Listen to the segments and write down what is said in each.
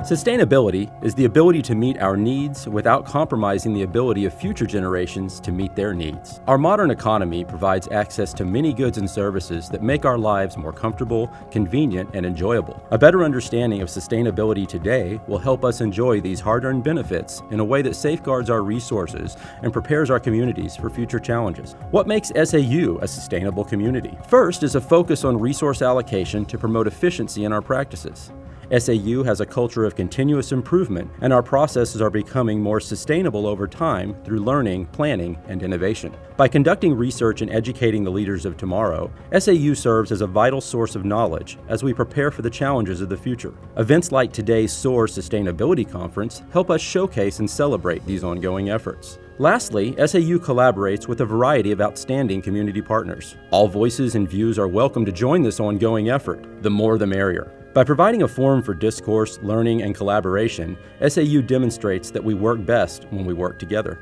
Sustainability is the ability to meet our needs without compromising the ability of future generations to meet their needs. Our modern economy provides access to many goods and services that make our lives more comfortable, convenient, and enjoyable. A better understanding of sustainability today will help us enjoy these hard-earned benefits in a way that safeguards our resources and prepares our communities for future challenges. What makes SAU a sustainable community? First is a focus on resource allocation to promote efficiency in our practices. SAU has a culture of continuous improvement, and our processes are becoming more sustainable over time through learning, planning, and innovation. By conducting research and educating the leaders of tomorrow, SAU serves as a vital source of knowledge as we prepare for the challenges of the future. Events like today's SOAR Sustainability Conference help us showcase and celebrate these ongoing efforts. Lastly, SAU collaborates with a variety of outstanding community partners. All voices and views are welcome to join this ongoing effort. The more the merrier. By providing a forum for discourse, learning, and collaboration, SAU demonstrates that we work best when we work together.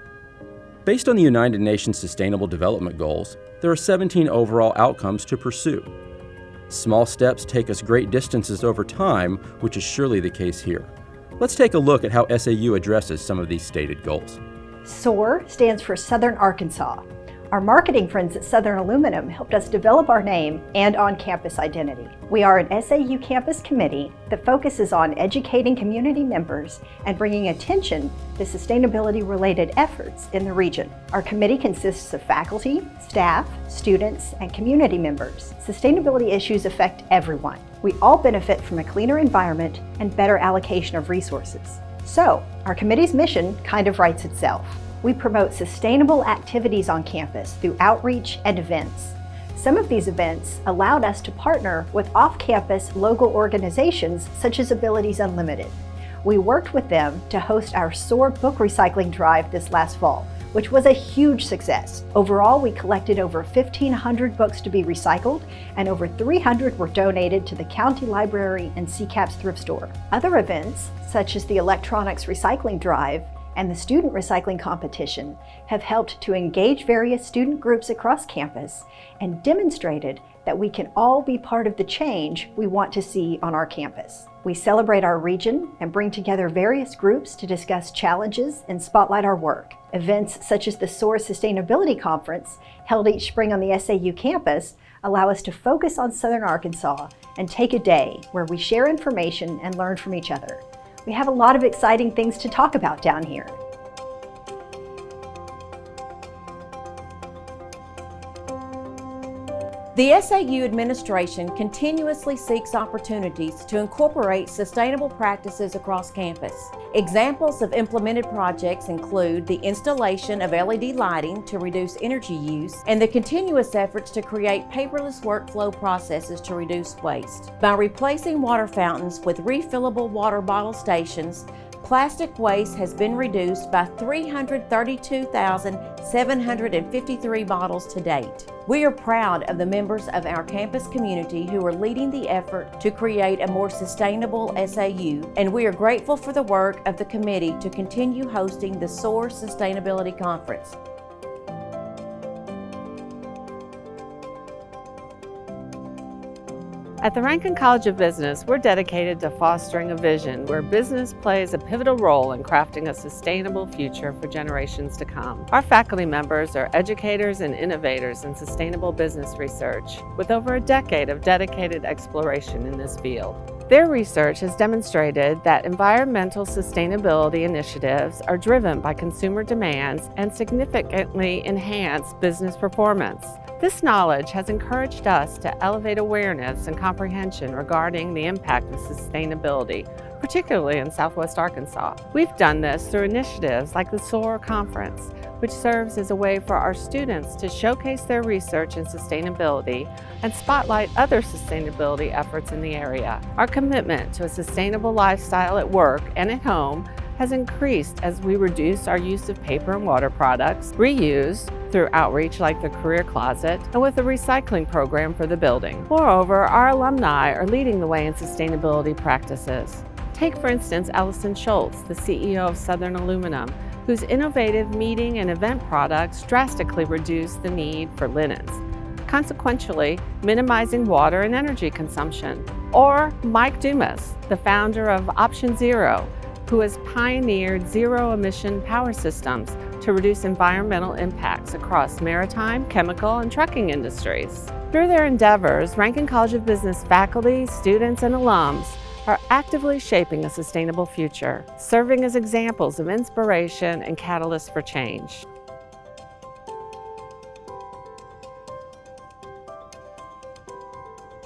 Based on the United Nations Sustainable Development Goals, there are 17 overall outcomes to pursue. Small steps take us great distances over time, which is surely the case here. Let's take a look at how SAU addresses some of these stated goals. SOAR stands for Southern Arkansas. Our marketing friends at Southern Aluminum helped us develop our name and on-campus identity. We are an SAU campus committee that focuses on educating community members and bringing attention to sustainability-related efforts in the region. Our committee consists of faculty, staff, students, and community members. Sustainability issues affect everyone. We all benefit from a cleaner environment and better allocation of resources. So, our committee's mission kind of writes itself. We promote sustainable activities on campus through outreach and events. Some of these events allowed us to partner with off-campus local organizations such as Abilities Unlimited. We worked with them to host our SOAR book recycling drive this last fall, which was a huge success. Overall, we collected over 1,500 books to be recycled, and over 300 were donated to the County Library and CCAP's thrift store. Other events, such as the Electronics Recycling Drive and the Student Recycling Competition, have helped to engage various student groups across campus and demonstrated that we can all be part of the change we want to see on our campus. We celebrate our region and bring together various groups to discuss challenges and spotlight our work. Events such as the SOAR Sustainability Conference, held each spring on the SAU campus, allow us to focus on Southern Arkansas and take a day where we share information and learn from each other. We have a lot of exciting things to talk about down here. The SAU administration continuously seeks opportunities to incorporate sustainable practices across campus. Examples of implemented projects include the installation of LED lighting to reduce energy use and the continuous efforts to create paperless workflow processes to reduce waste. By replacing water fountains with refillable water bottle stations, plastic waste has been reduced by 332,753 bottles to date. We are proud of the members of our campus community who are leading the effort to create a more sustainable SAU, and we are grateful for the work of the committee to continue hosting the SOAR Sustainability Conference. At the Rankin College of Business, we're dedicated to fostering a vision where business plays a pivotal role in crafting a sustainable future for generations to come. Our faculty members are educators and innovators in sustainable business research, with over a decade of dedicated exploration in this field. Their research has demonstrated that environmental sustainability initiatives are driven by consumer demands and significantly enhance business performance. This knowledge has encouraged us to elevate awareness and comprehension regarding the impact of sustainability, particularly in Southwest Arkansas. We've done this through initiatives like the SOAR Conference, which serves as a way for our students to showcase their research in sustainability and spotlight other sustainability efforts in the area. Our commitment to a sustainable lifestyle at work and at home has increased as we reduce our use of paper and water products, reuse through outreach like the Career Closet, and with a recycling program for the building. Moreover, our alumni are leading the way in sustainability practices. Take, for instance, Allison Schultz, the CEO of Southern Aluminum, whose innovative meeting and event products drastically reduce the need for linens, consequentially minimizing water and energy consumption. Or Mike Dumas, the founder of Option Zero, who has pioneered zero-emission power systems to reduce environmental impacts across maritime, chemical, and trucking industries. Through their endeavors, Rankin College of Business faculty, students, and alums are actively shaping a sustainable future, serving as examples of inspiration and catalysts for change.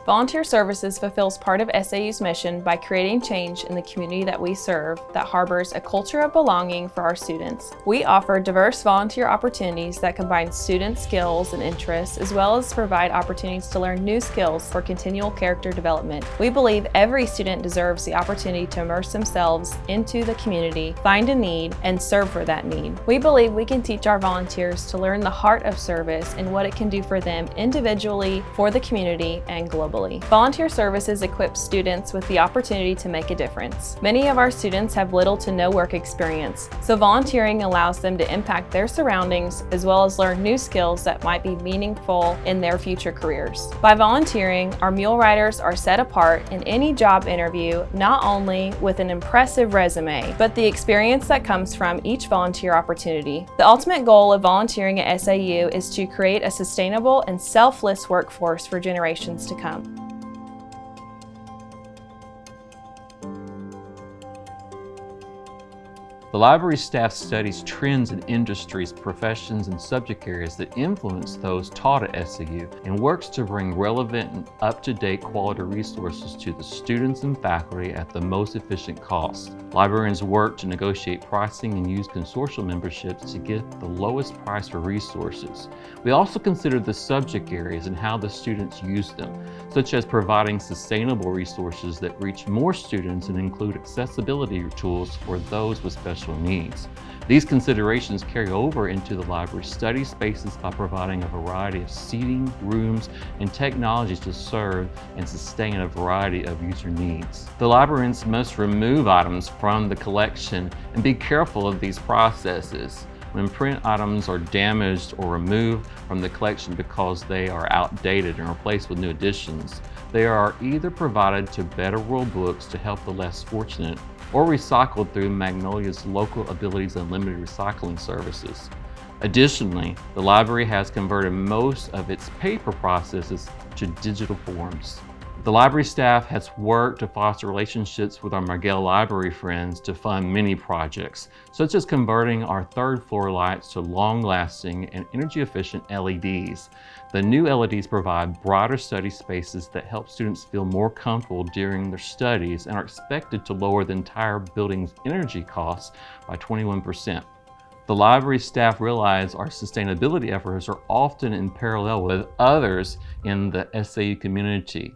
Volunteer Services fulfills part of SAU's mission by creating change in the community that we serve that harbors a culture of belonging for our students. We offer diverse volunteer opportunities that combine student skills and interests, as well as provide opportunities to learn new skills for continual character development. We believe every student deserves the opportunity to immerse themselves into the community, find a need, and serve for that need. We believe we can teach our volunteers to learn the heart of service and what it can do for them individually, for the community, and globally. Volunteer Services equips students with the opportunity to make a difference. Many of our students have little to no work experience, so volunteering allows them to impact their surroundings as well as learn new skills that might be meaningful in their future careers. By volunteering, our mule riders are set apart in any job interview, not only with an impressive resume, but the experience that comes from each volunteer opportunity. The ultimate goal of volunteering at SAU is to create a sustainable and selfless workforce for generations to come. The library staff studies trends in industries, professions, and subject areas that influence those taught at SAU and works to bring relevant and up-to-date quality resources to the students and faculty at the most efficient cost. Librarians work to negotiate pricing and use consortium memberships to get the lowest price for resources. We also consider the subject areas and how the students use them, such as providing sustainable resources that reach more students and include accessibility tools for those with special needs. These considerations carry over into the library study spaces by providing a variety of seating, rooms, and technologies to serve and sustain a variety of user needs. The librarians must remove items from the collection and be careful of these processes. When print items are damaged or removed from the collection because they are outdated and replaced with new editions, they are either provided to Better World Books to help the less fortunate or recycled through Magnolia's Local Abilities Unlimited recycling services. Additionally, the library has converted most of its paper processes to digital forms. The library staff has worked to foster relationships with our Margell Library friends to fund many projects, such as converting our third floor lights to long-lasting and energy-efficient LEDs. The new LEDs provide brighter study spaces that help students feel more comfortable during their studies and are expected to lower the entire building's energy costs by 21%. The library staff realize our sustainability efforts are often in parallel with others in the SAU community.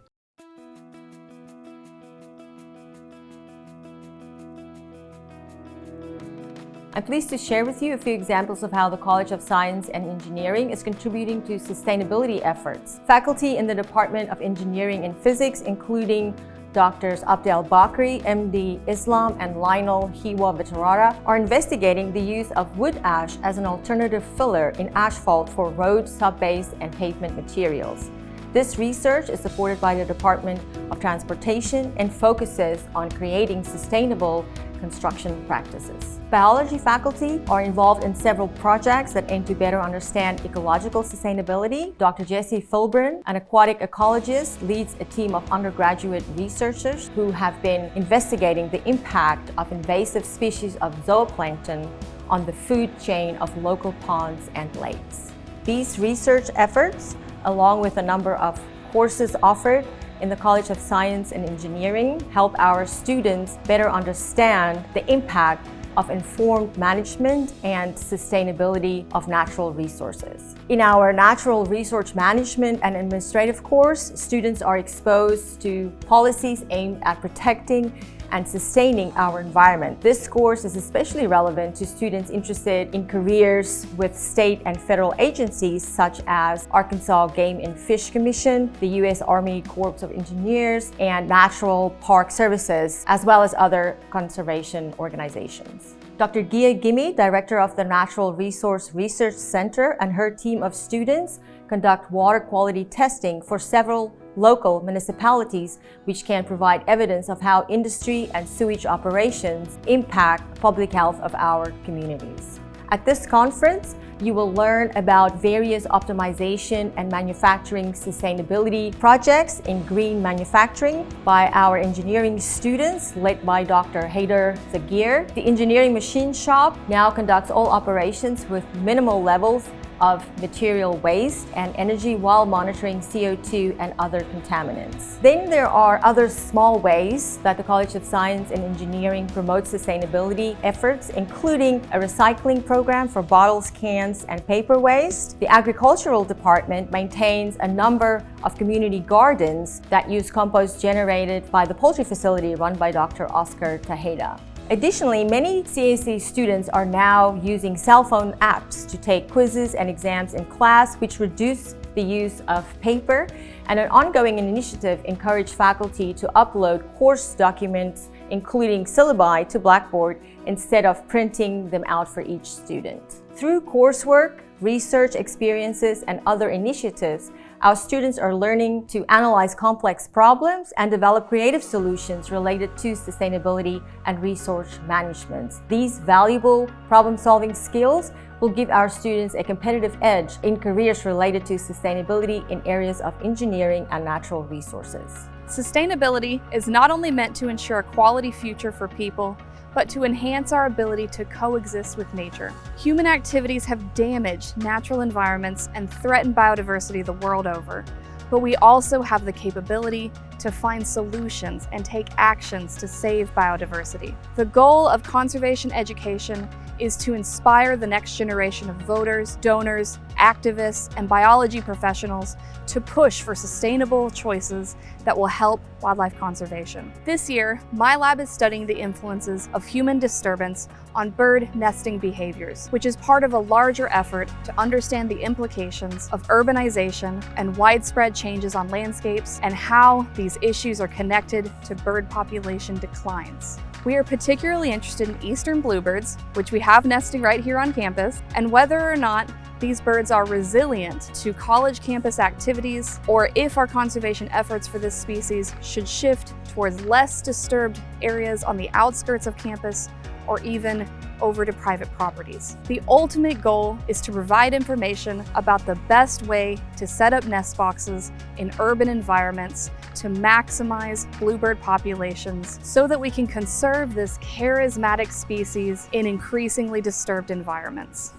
I'm pleased to share with you a few examples of how the College of Science and Engineering is contributing to sustainability efforts. Faculty in the Department of Engineering and Physics, including Drs. Abdel Bakri, MD Islam, and Lionel Hiwa Vitarara, are investigating the use of wood ash as an alternative filler in asphalt for road, subbase, and pavement materials. This research is supported by the Department of Transportation and focuses on creating sustainable construction practices. Biology faculty are involved in several projects that aim to better understand ecological sustainability. Dr. Jesse Filburn, an aquatic ecologist, leads a team of undergraduate researchers who have been investigating the impact of invasive species of zooplankton on the food chain of local ponds and lakes. These research efforts, along with a number of courses offered in the College of Science and Engineering, help our students better understand the impact of informed management and sustainability of natural resources. In our Natural Resource Management and Administrative course, students are exposed to policies aimed at protecting and sustaining our environment. This course is especially relevant to students interested in careers with state and federal agencies such as Arkansas Game and Fish Commission, the U.S. Army Corps of Engineers, and Natural Park Services, as well as other conservation organizations. Dr. Gia Gimme, Director of the Natural Resource Research Center, and her team of students conduct water quality testing for several local municipalities, which can provide evidence of how industry and sewage operations impact public health of our communities. At this conference, you will learn about various optimization and manufacturing sustainability projects in green manufacturing by our engineering students led by Dr. Haider Zagir. The engineering machine shop now conducts all operations with minimal levels of material waste and energy while monitoring CO2 and other contaminants. Then there are other small ways that the College of Science and Engineering promotes sustainability efforts, including a recycling program for bottles, cans, and paper waste. The Agricultural Department maintains a number of community gardens that use compost generated by the poultry facility run by Dr. Oscar Tejeda. Additionally, many CAC students are now using cell phone apps to take quizzes and exams in class, which reduce the use of paper, and an ongoing initiative encourages faculty to upload course documents, including syllabi, to Blackboard instead of printing them out for each student. Through coursework, research experiences, and other initiatives, our students are learning to analyze complex problems and develop creative solutions related to sustainability and resource management. These valuable problem-solving skills will give our students a competitive edge in careers related to sustainability in areas of engineering and natural resources. Sustainability is not only meant to ensure a quality future for people, but to enhance our ability to coexist with nature. Human activities have damaged natural environments and threatened biodiversity the world over, but we also have the capability to find solutions and take actions to save biodiversity. The goal of conservation education is to inspire the next generation of voters, donors, activists, and biology professionals to push for sustainable choices that will help wildlife conservation. This year, my lab is studying the influences of human disturbance on bird nesting behaviors, which is part of a larger effort to understand the implications of urbanization and widespread changes on landscapes and how these issues are connected to bird population declines. We are particularly interested in eastern bluebirds, which we have nesting right here on campus, and whether or not these birds are resilient to college campus activities, or if our conservation efforts for this species should shift towards less disturbed areas on the outskirts of campus or even over to private properties. The ultimate goal is to provide information about the best way to set up nest boxes in urban environments to maximize bluebird populations so that we can conserve this charismatic species in increasingly disturbed environments.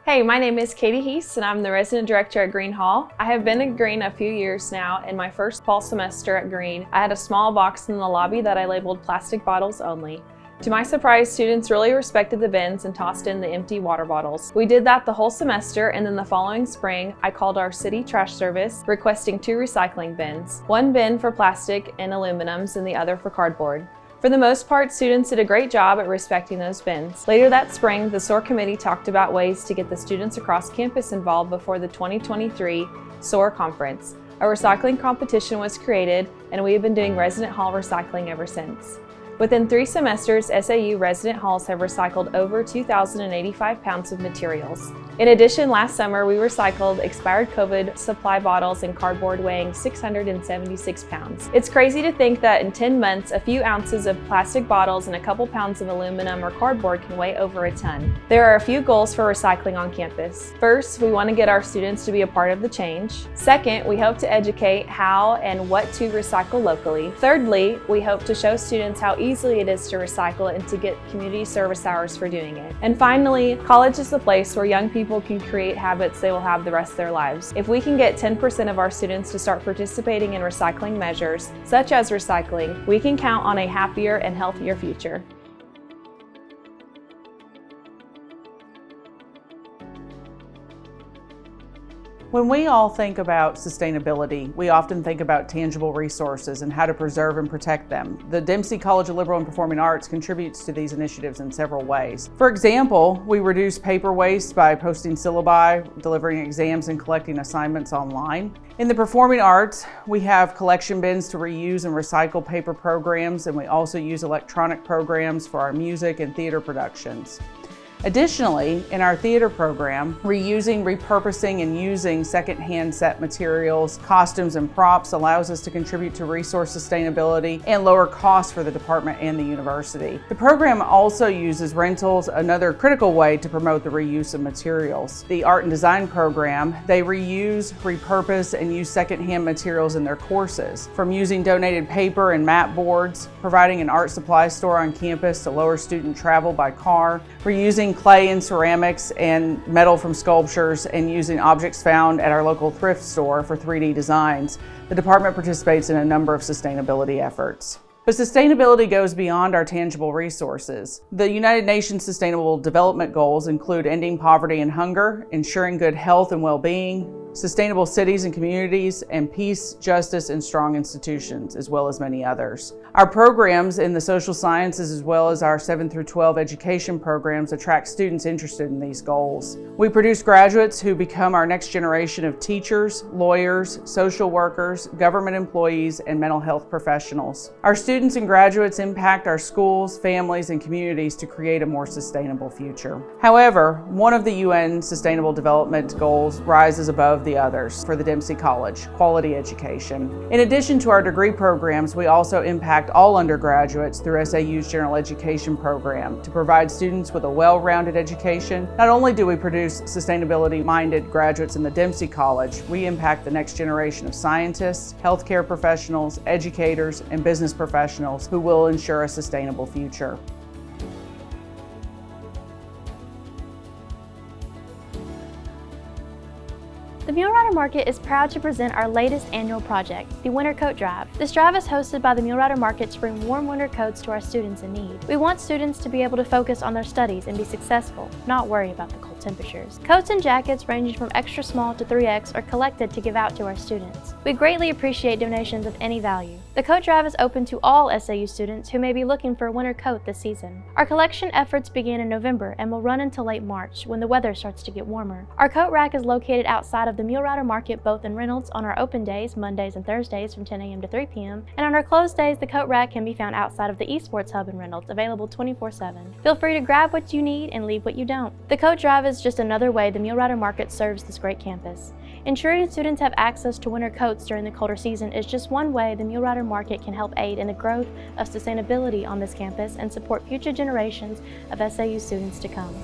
Hey, my name is Katie Heese and I'm the resident director at Green Hall. I have been at Green a few years now. In my first fall semester at Green, I had a small box in the lobby that I labeled plastic bottles only. To my surprise, students really respected the bins and tossed in the empty water bottles. We did that the whole semester, and then the following spring, I called our city trash service requesting 2 recycling bins. 1 bin for plastic and aluminums and the other for cardboard. For the most part, students did a great job at respecting those bins. Later that spring, the SOAR committee talked about ways to get the students across campus involved before the 2023 SOAR conference. A recycling competition was created, and we have been doing resident hall recycling ever since. Within 3 semesters, SAU resident halls have recycled over 2,085 pounds of materials. In addition, last summer we recycled expired COVID supply bottles and cardboard weighing 676 pounds. It's crazy to think that in 10 months, a few ounces of plastic bottles and a couple pounds of aluminum or cardboard can weigh over a ton. There are a few goals for recycling on campus. First, we want to get our students to be a part of the change. Second, we hope to educate how and what to recycle locally. Thirdly, we hope to show students how easily it is to recycle and to get community service hours for doing it. And finally, college is the place where young people can create habits they will have the rest of their lives. If we can get 10% of our students to start participating in recycling measures, such as recycling, we can count on a happier and healthier future. When we all think about sustainability, we often think about tangible resources and how to preserve and protect them. The Dempsey College of Liberal and Performing Arts contributes to these initiatives in several ways. For example, we reduce paper waste by posting syllabi, delivering exams, and collecting assignments online. In the performing arts, we have collection bins to reuse and recycle paper programs, and we also use electronic programs for our music and theater productions. Additionally, in our theater program, reusing, repurposing, and using secondhand set materials, costumes, and props allows us to contribute to resource sustainability and lower costs for the department and the university. The program also uses rentals, another critical way to promote the reuse of materials. The art and design program, they reuse, repurpose, and use secondhand materials in their courses, from using donated paper and mat boards, providing an art supply store on campus to lower student travel by car, reusing clay and ceramics and metal from sculptures, and using objects found at our local thrift store for 3D designs. The department participates in a number of sustainability efforts. But sustainability goes beyond our tangible resources. The United Nations Sustainable Development Goals include ending poverty and hunger, ensuring good health and well-being, sustainable cities and communities, and peace, justice, and strong institutions, as well as many others. Our programs in the social sciences, as well as our 7 through 12 education programs, attract students interested in these goals. We produce graduates who become our next generation of teachers, lawyers, social workers, government employees, and mental health professionals. Our students and graduates impact our schools, families, and communities to create a more sustainable future. However, one of the UN Sustainable Development Goals rises above the others for the Dempsey College: quality education. In addition to our degree programs, we also impact all undergraduates through SAU's General Education program to provide students with a well-rounded education. Not only do we produce sustainability-minded graduates in the Dempsey College, we impact the next generation of scientists, healthcare professionals, educators, and business professionals who will ensure a sustainable future. The Mule Rider Market is proud to present our latest annual project, the Winter Coat Drive. This drive is hosted by the Mule Rider Market to bring warm winter coats to our students in need. We want students to be able to focus on their studies and be successful, not worry about the cold temperatures. Coats and jackets ranging from extra small to 3X are collected to give out to our students. We greatly appreciate donations of any value. The coat drive is open to all SAU students who may be looking for a winter coat this season. Our collection efforts began in November and will run until late March when the weather starts to get warmer. Our coat rack is located outside of the Mule Rider Market, both in Reynolds on our open days, Mondays and Thursdays from 10 a.m. to 3 p.m. and on our closed days, the coat rack can be found outside of the Esports Hub in Reynolds, available 24/7. Feel free to grab what you need and leave what you don't. The coat drive is just another way the Mule Rider Market serves this great campus. Ensuring students have access to winter coats during the colder season is just one way the Mule Rider Market can help aid in the growth of sustainability on this campus and support future generations of SAU students to come.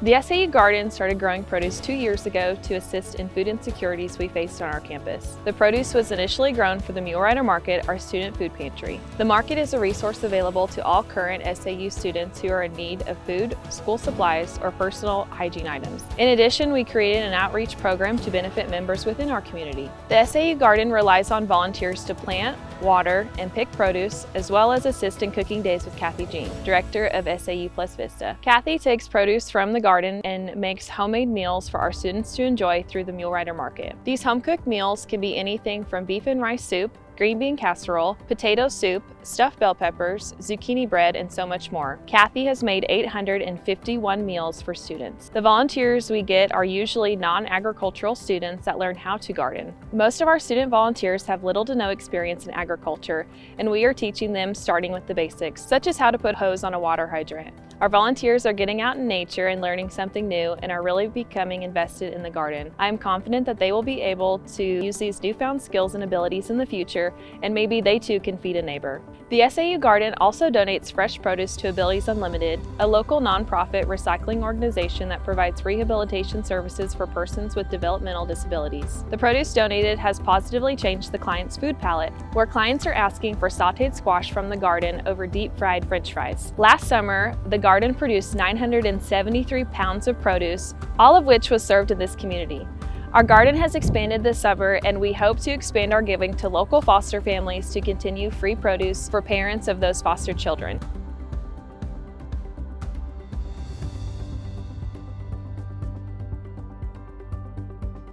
The SAU Garden started growing produce 2 years ago to assist in food insecurities we faced on our campus. The produce was initially grown for the Mule Rider Market, our student food pantry. The market is a resource available to all current SAU students who are in need of food, school supplies, or personal hygiene items. In addition, we created an outreach program to benefit members within our community. The SAU Garden relies on volunteers to plant, water, and pick produce, as well as assist in cooking days with Kathy Jean, director of SAU Plus Vista. Kathy takes produce from the garden and makes homemade meals for our students to enjoy through the Mule Rider Market. These home-cooked meals can be anything from beef and rice soup, green bean casserole, potato soup, stuffed bell peppers, zucchini bread, and so much more. Kathy has made 851 meals for students. The volunteers we get are usually non-agricultural students that learn how to garden. Most of our student volunteers have little to no experience in agriculture, and we are teaching them starting with the basics, such as how to put hose on a water hydrant. Our volunteers are getting out in nature and learning something new and are really becoming invested in the garden. I am confident that they will be able to use these newfound skills and abilities in the future, and maybe they too can feed a neighbor. The SAU Garden also donates fresh produce to Abilities Unlimited, a local nonprofit recycling organization that provides rehabilitation services for persons with developmental disabilities. The produce donated has positively changed the client's food palette, where clients are asking for sauteed squash from the garden over deep-fried French fries. Last summer, the garden produced 973 pounds of produce, all of which was served in this community. Our garden has expanded this summer, and we hope to expand our giving to local foster families to continue free produce for parents of those foster children.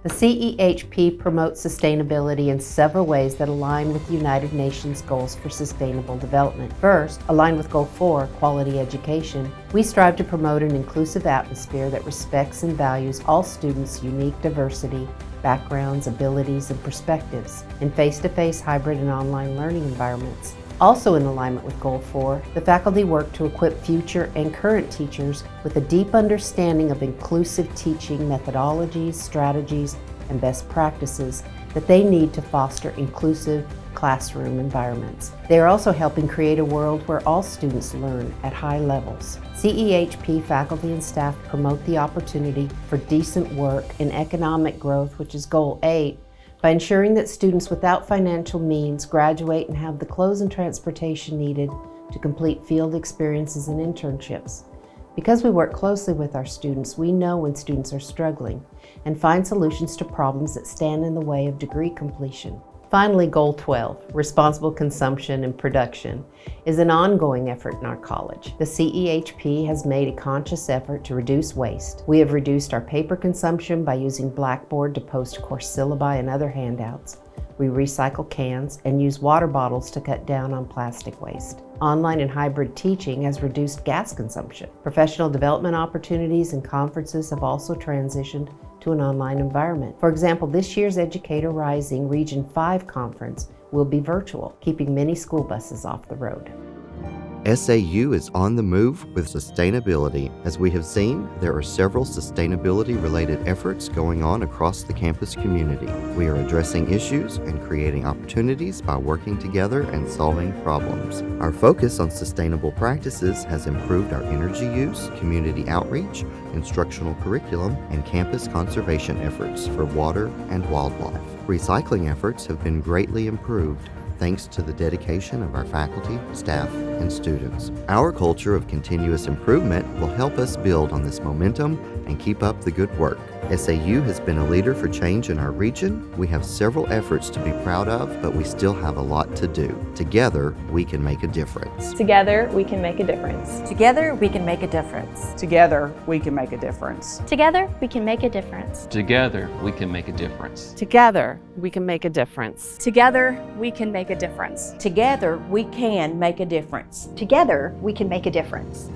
The CEHP promotes sustainability in several ways that align with the United Nations Goals for Sustainable Development. First, aligned with Goal 4, Quality Education, we strive to promote an inclusive atmosphere that respects and values all students' unique diversity, backgrounds, abilities, and perspectives in face-to-face, hybrid, and online learning environments. Also in alignment with Goal 4, the faculty work to equip future and current teachers with a deep understanding of inclusive teaching methodologies, strategies, and best practices that they need to foster inclusive classroom environments. They are also helping create a world where all students learn at high levels. CEHP faculty and staff promote the opportunity for decent work and economic growth, which is Goal 8, by ensuring that students without financial means graduate and have the clothes and transportation needed to complete field experiences and internships. Because we work closely with our students, we know when students are struggling and find solutions to problems that stand in the way of degree completion. Finally, Goal 12, Responsible Consumption and Production, is an ongoing effort in our college. The CEHP has made a conscious effort to reduce waste. We have reduced our paper consumption by using Blackboard to post course syllabi and other handouts. We recycle cans and use water bottles to cut down on plastic waste. Online and hybrid teaching has reduced gas consumption. Professional development opportunities and conferences have also transitioned to an online environment. For example, this year's Educator Rising Region 5 conference will be virtual, keeping many school buses off the road. SAU is on the move with sustainability. As we have seen, there are several sustainability-related efforts going on across the campus community. We are addressing issues and creating opportunities by working together and solving problems. Our focus on sustainable practices has improved our energy use, community outreach, instructional curriculum, and campus conservation efforts for water and wildlife. Recycling efforts have been greatly improved thanks to the dedication of our faculty, staff, and students. Our culture of continuous improvement will help us build on this momentum and keep up the good work. SAU has been a leader for change in our region. We have several efforts to be proud of, but we still have a lot to do. Together, we can make a difference. Together, we can make a difference. Together, we can make a difference. Together, we can make a difference. Together, we can make a difference. Together, we can make a difference. Together, we can make a difference. Together, we can make a difference. Together, we can make a difference. Together, we can make a difference.